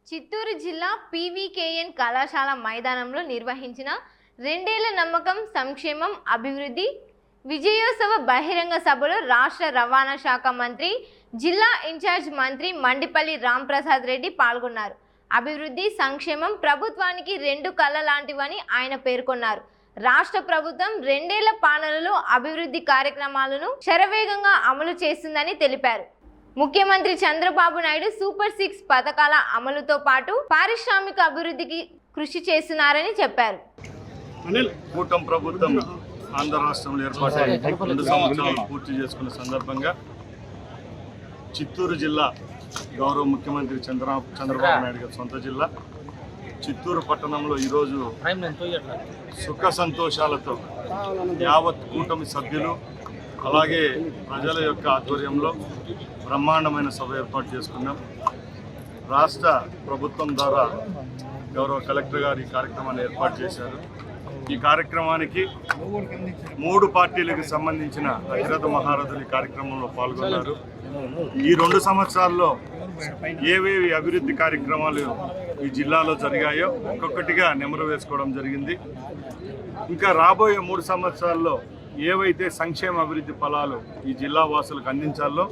చిత్తూరు జిల్లా పీవీకేఎన్ కళాశాల మైదానంలో నిర్వహించిన రెండేళ్ల నమ్మకం సంక్షేమం అభివృద్ధి విజయోత్సవ బహిరంగ సభలో రాష్ట్ర రవాణా శాఖ మంత్రి జిల్లా ఇన్ఛార్జ్ మంత్రి మండిపల్లి రాంప్రసాద్ రెడ్డి పాల్గొన్నారు. అభివృద్ధి సంక్షేమం ప్రభుత్వానికి రెండు కళ్ళ లాంటివని ఆయన పేర్కొన్నారు. రాష్ట్ర ప్రభుత్వం రెండేళ్ల పాలనలో అభివృద్ధి కార్యక్రమాలను శరవేగంగా అమలు చేస్తుందని తెలిపారు. ముఖ్యమంత్రి చంద్రబాబు నాయుడు సూపర్ 6 పథకాల అమలుతో పాటు పారిశ్రామిక అభివృద్ధికి కృషి చేస్తున్నారని చెప్పారు. కూటమి ప్రభుత్వం ఆంధ్ర రాష్ట్రంలో ఏర్పాటు 2 సంవత్సరాలు పూర్తి చేసుకున్న సందర్భంగా చిత్తూరు జిల్లా గౌరవ ముఖ్యమంత్రి చంద్రబాబు నాయుడు గారి సొంత జిల్లా చిత్తూరు పట్టణంలో ఈరోజు సుఖ సంతోషాలతో యావత్ కూటమి సభ్యులు అలాగే ప్రజల యొక్క ఆధ్వర్యంలో బ్రహ్మాండమైన సభ ఏర్పాటు చేసుకున్నాం. రాష్ట్ర ప్రభుత్వం ద్వారా గౌరవ కలెక్టర్ గారు ఈ కార్యక్రమాన్ని ఏర్పాటు చేశారు. ఈ కార్యక్రమానికి 3 పార్టీలకు సంబంధించిన అతిరథ మహారథులు ఈ కార్యక్రమంలో పాల్గొన్నారు. ఈ 2 సంవత్సరాల్లో ఏవేవి అభివృద్ధి కార్యక్రమాలు ఈ జిల్లాలో జరిగాయో ఒక్కొక్కటిగా నెమరు వేసుకోవడం జరిగింది. ఇంకా రాబోయే 3 సంవత్సరాల్లో ఏవైతే సంక్షేమ అభివృద్ధి ఫలాలు ఈ జిల్లా వాసులకు అందించాలో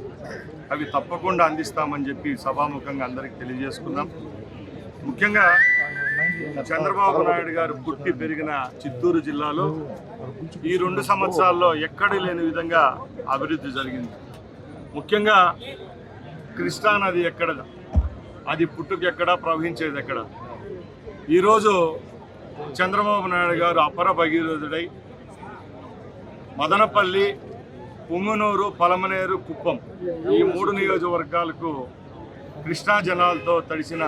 అవి తప్పకుండా అందిస్తామని చెప్పి సభాముఖంగా అందరికీ తెలియజేసుకున్నాం. ముఖ్యంగా చంద్రబాబు నాయుడు గారు పుట్టి పెరిగిన చిత్తూరు జిల్లాలో ఈ 2 సంవత్సరాల్లో ఎక్కడి లేని విధంగా అభివృద్ధి జరిగింది. ముఖ్యంగా కృష్ణానది ఎక్కడ, అది పుట్టుకెక్కడ, ప్రవహించేది ఎక్కడ. ఈరోజు చంద్రబాబు నాయుడు గారు అపర భగీరథుడై మదనపల్లి, పుంగనూరు, పలమనేరు, కుప్పం ఈ 3 నియోజకవర్గాలకు కృష్ణా జలాలతో తడిసిన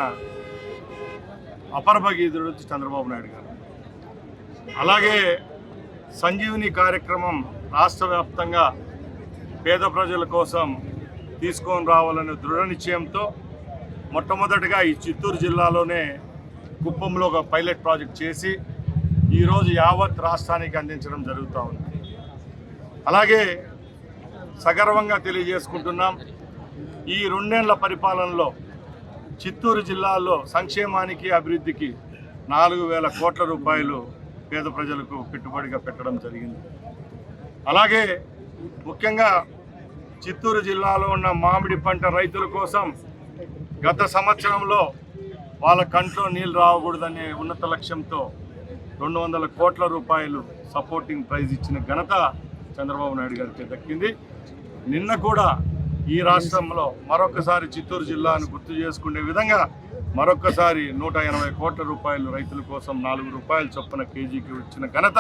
అపర భగీరథుడు చంద్రబాబు నాయుడు గారు. అలాగే సంజీవిని కార్యక్రమం రాష్ట్ర వ్యాప్తంగా పేద ప్రజల కోసం తీసుకొని రావాలనే దృఢ నిశ్చయంతో మొట్టమొదటిగా ఈ చిత్తూరు జిల్లాలోనే కుప్పంలో ఒక పైలట్ ప్రాజెక్ట్ చేసి ఈరోజు యావత్ రాష్ట్రానికి అందించడం జరుగుతూ ఉంది. అలాగే సగర్వంగా తెలియజేసుకుంటున్నాం, ఈ 2 ఏళ్ల పరిపాలనలో చిత్తూరు జిల్లాలో సంక్షేమానికి అభివృద్ధికి 4,000 కోట్ల రూపాయలు పేద ప్రజలకు పెట్టుబడిగా పెట్టడం జరిగింది. అలాగే ముఖ్యంగా చిత్తూరు జిల్లాలో ఉన్న మామిడి పంట రైతుల కోసం గత సంవత్సరంలో వాళ్ళ కంట్లో నీళ్ళు రావకూడదనే ఉన్నత లక్ష్యంతో 200 కోట్ల రూపాయలు సపోర్టింగ్ ప్రైజ్ ఇచ్చిన ఘనత చంద్రబాబు నాయుడు గారికి దక్కింది. నిన్న కూడా ఈ రాష్ట్రంలో మరొకసారి చిత్తూరు జిల్లాను గుర్తు చేసుకునే విధంగా మరొకసారి 180 కోట్ల రూపాయలు రైతుల కోసం 4 రూపాయల చొప్పున కేజీకి ఇచ్చిన ఘనత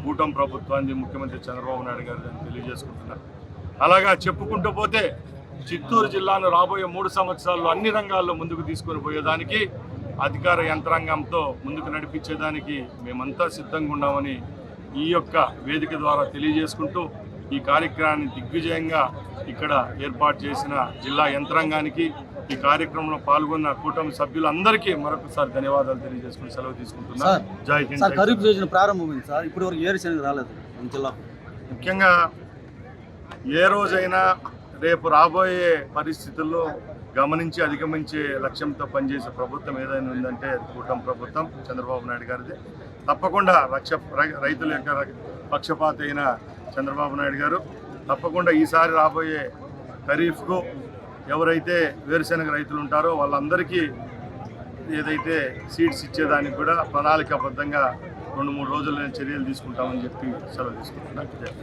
కూటమి ప్రభుత్వాన్ని ముఖ్యమంత్రి చంద్రబాబు నాయుడు గారు అని తెలియజేసుకుంటున్నారు. అలాగా చెప్పుకుంటూ పోతే చిత్తూరు జిల్లాను రాబోయే 3 సంవత్సరాల్లో అన్ని రంగాల్లో ముందుకు తీసుకొని పోయేదానికి అధికార యంత్రాంగంతో ముందుకు నడిపించేదానికి మేమంతా సిద్ధంగా ఉన్నామని ఈ యొక్క వేదిక ద్వారా తెలియజేసుకుంటూ ఈ కార్యక్రమాన్ని దిగ్విజయంగా ఇక్కడ ఏర్పాటు చేసిన జిల్లా యంత్రాంగానికి, ఈ కార్యక్రమంలో పాల్గొన్న కూటమి సభ్యులందరికీ మరొకసారి ధన్యవాదాలు తెలియజేసుకుని సెలవు తీసుకుంటున్నాను. జై హింద్. ఖరీఫ్ సీజన్ ప్రారంభమైంది సార్, ఇప్పుడు వరకు ఏరుశనగ రాలేదు జిల్లా. ముఖ్యంగా ఏ రోజైనా రేపు రాబోయే పరిస్థితుల్లో గమనించి అధిగమించే లక్ష్యంతో పనిచేసే ప్రభుత్వం ఏదైనా ఉందంటే కూటమి ప్రభుత్వం చంద్రబాబు నాయుడు గారిది. తప్పకుండా రైతుల యొక్క పక్షపాత అయిన చంద్రబాబు నాయుడు గారు తప్పకుండా ఈసారి రాబోయే ఖరీఫ్కు ఎవరైతే వేరుశెనగ రైతులు ఉంటారో వాళ్ళందరికీ ఏదైతే సీడ్స్ ఇచ్చేదానికి కూడా ప్రణాళికాబద్ధంగా 2-3 రోజుల్లో చర్యలు తీసుకుంటామని చెప్పి సెలవు తీసుకుంటున్నాను.